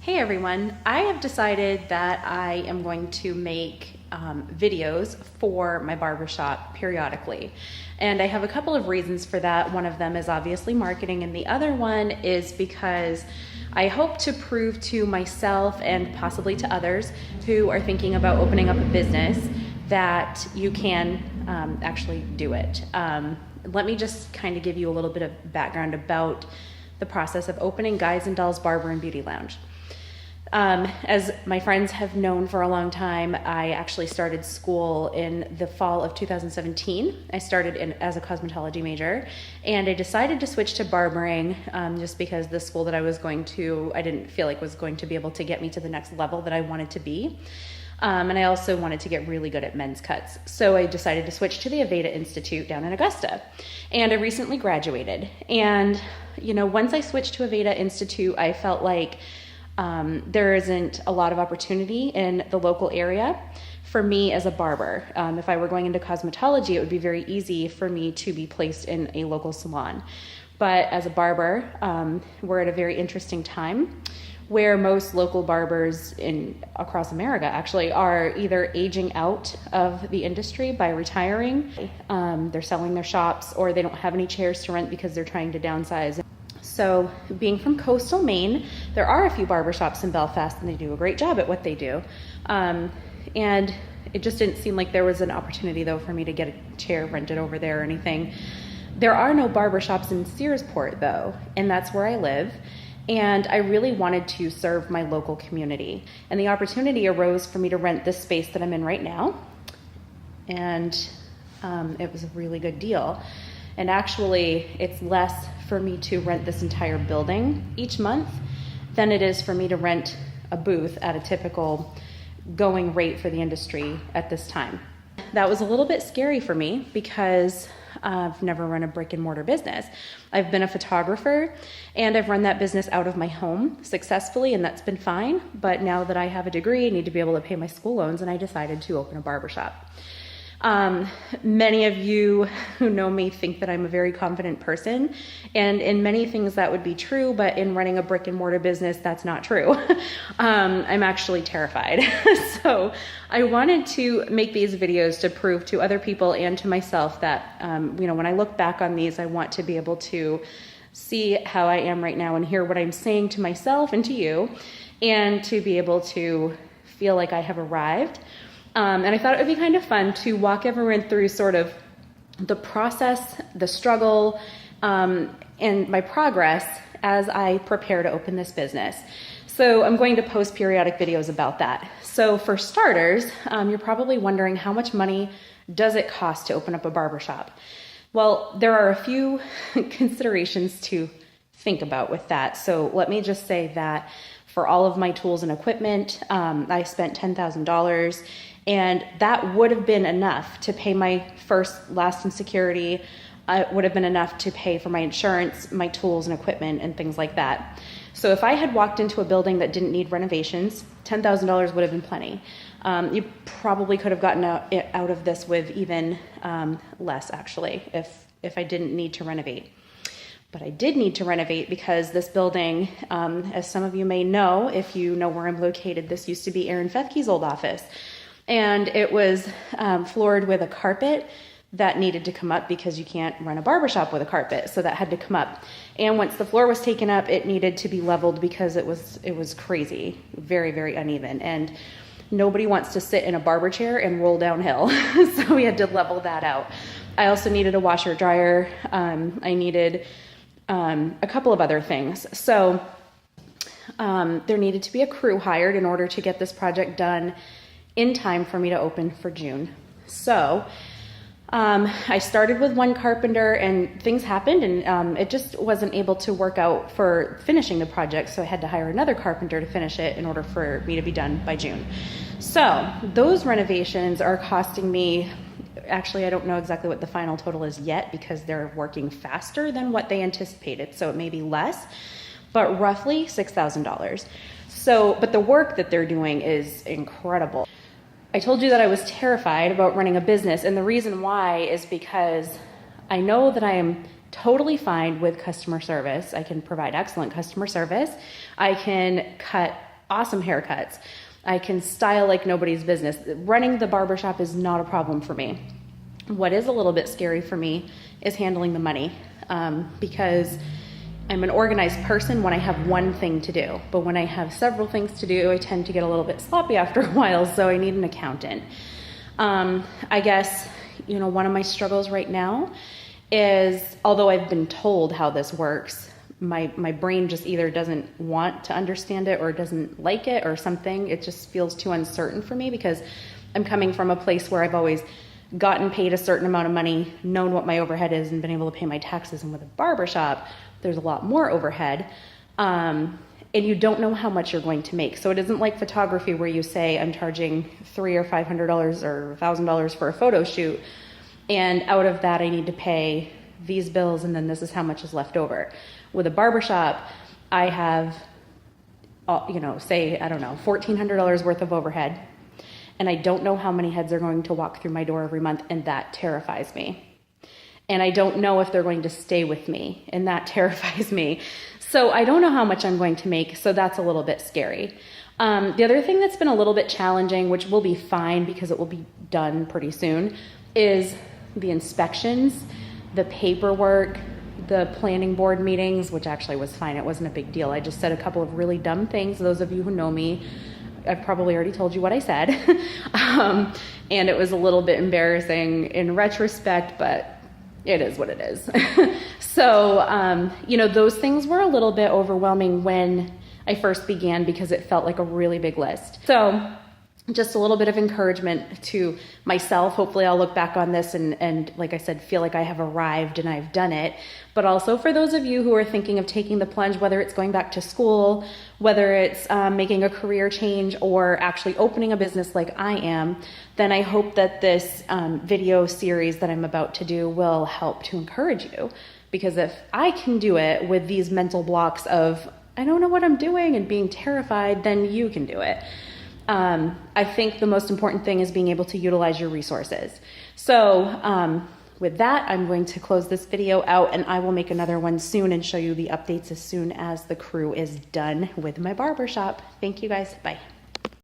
Hey everyone, I have decided that I am going to make videos for my barbershop periodically. And I have a couple of reasons for that. One of them is obviously marketing, and the other one is because I hope to prove to myself and possibly to others who are thinking about opening up a business that you can actually do it. Let me just kind of give you a little bit of background about the process of opening Guys and Dolls Barber and Beauty Lounge. As my friends have known for a long time, I actually started school in the fall of 2017. I started as a cosmetology major, and I decided to switch to barbering just because the school that I was going to, I didn't feel like was going to be able to get me to the next level that I wanted to be. And I also wanted to get really good at men's cuts. So I decided to switch to the Aveda Institute down in Augusta. And I recently graduated. And, once I switched to Aveda Institute, I felt like there isn't a lot of opportunity in the local area for me as a barber. If I were going into cosmetology, it would be very easy for me to be placed in a local salon. But as a barber, we're at a very interesting time where most local barbers across America actually are either aging out of the industry by retiring, they're selling their shops, or they don't have any chairs to rent because they're trying to downsize. So being from coastal Maine, there are a few barbershops in Belfast, and they do a great job at what they do. And it just didn't seem like there was an opportunity, though, for me to get a chair rented over there or anything. There are no barbershops in Searsport, though, and that's where I live. And I really wanted to serve my local community. And the opportunity arose for me to rent this space that I'm in right now. And it was a really good deal. And actually, it's less for me to rent this entire building each month than it is for me to rent a booth at a typical going rate for the industry at this time. That was a little bit scary for me because I've never run a brick and mortar business. I've been a photographer, and I've run that business out of my home successfully, and that's been fine. But now that I have a degree, I need to be able to pay my school loans, and I decided to open a barbershop. Many of you who know me think that I'm a very confident person, and in many things that would be true, but in running a brick and mortar business, that's not true. I'm actually terrified. So I wanted to make these videos to prove to other people and to myself that, when I look back on these, I want to be able to see how I am right now and hear what I'm saying to myself and to you, and to be able to feel like I have arrived. And I thought it would be kind of fun to walk everyone through sort of the process, the struggle, and my progress as I prepare to open this business. So I'm going to post periodic videos about that. So for starters, you're probably wondering, how much money does it cost to open up a barbershop? Well, there are a few considerations to think about with that. So let me just say that for all of my tools and equipment, I spent $10,000. And that would have been enough to pay my first, last, and security. It would have been enough to pay for my insurance, my tools and equipment, and things like that. So if I had walked into a building that didn't need renovations, $10,000 would have been plenty. You probably could have gotten out of this with even less, actually, if I didn't need to renovate. But I did need to renovate because this building, as some of you may know, if you know where I'm located, this used to be Aaron Fethke's old office. And it was floored with a carpet that needed to come up because you can't run a barbershop with a carpet, so that had to come up. And once the floor was taken up, it needed to be leveled because it was crazy, very, very uneven. And nobody wants to sit in a barber chair and roll downhill, so we had to level that out. I also needed a washer dryer. I needed a couple of other things. So there needed to be a crew hired in order to get this project done in time for me to open for June. So I started with one carpenter, and things happened, and it just wasn't able to work out for finishing the project, so I had to hire another carpenter to finish it in order for me to be done by June. So those renovations are costing me, actually I don't know exactly what the final total is yet because they're working faster than what they anticipated, so it may be less, but roughly $6,000. So, but the work that they're doing is incredible. I told you that I was terrified about running a business, and the reason why is because I know that I am totally fine with customer service. I can provide excellent customer service. I can cut awesome haircuts. I can style like nobody's business. Running the barbershop is not a problem for me. What is a little bit scary for me is handling the money, because I'm an organized person when I have one thing to do, but when I have several things to do, I tend to get a little bit sloppy after a while, so I need an accountant. I guess, you know, one of my struggles right now is, although I've been told how this works, my brain just either doesn't want to understand it or doesn't like it or something. It just feels too uncertain for me, because I'm coming from a place where I've always gotten paid a certain amount of money, known what my overhead is, and been able to pay my taxes. And with a barbershop, there's a lot more overhead, and you don't know how much you're going to make. So it isn't like photography where you say, I'm charging $300 or $500 or $1,000 for a photo shoot, and out of that I need to pay these bills, and then this is how much is left over. With a barbershop, I have, you know, say, I don't know, $1,400 worth of overhead, and I don't know how many heads are going to walk through my door every month, and that terrifies me. And I don't know if they're going to stay with me, and that terrifies me. So I don't know how much I'm going to make, so that's a little bit scary. The other thing that's been a little bit challenging, which will be fine because it will be done pretty soon, is the inspections, the paperwork, the planning board meetings, which actually was fine. It wasn't a big deal. I just said a couple of really dumb things. Those of you who know me, I've probably already told you what I said. And it was a little bit embarrassing in retrospect, but it is what it is. So, you know, those things were a little bit overwhelming when I first began, because it felt like a really big list. So just a little bit of encouragement to myself. Hopefully I'll look back on this and like I said, feel like I have arrived and I've done it. But also for those of you who are thinking of taking the plunge, whether it's going back to school, whether it's making a career change, or actually opening a business like I am, then I hope that this video series that I'm about to do will help to encourage you. Because if I can do it with these mental blocks of, I don't know what I'm doing, and being terrified, then you can do it. I think the most important thing is being able to utilize your resources. So with that, I'm going to close this video out, and I will make another one soon and show you the updates as soon as the crew is done with my barbershop. Thank you guys. Bye.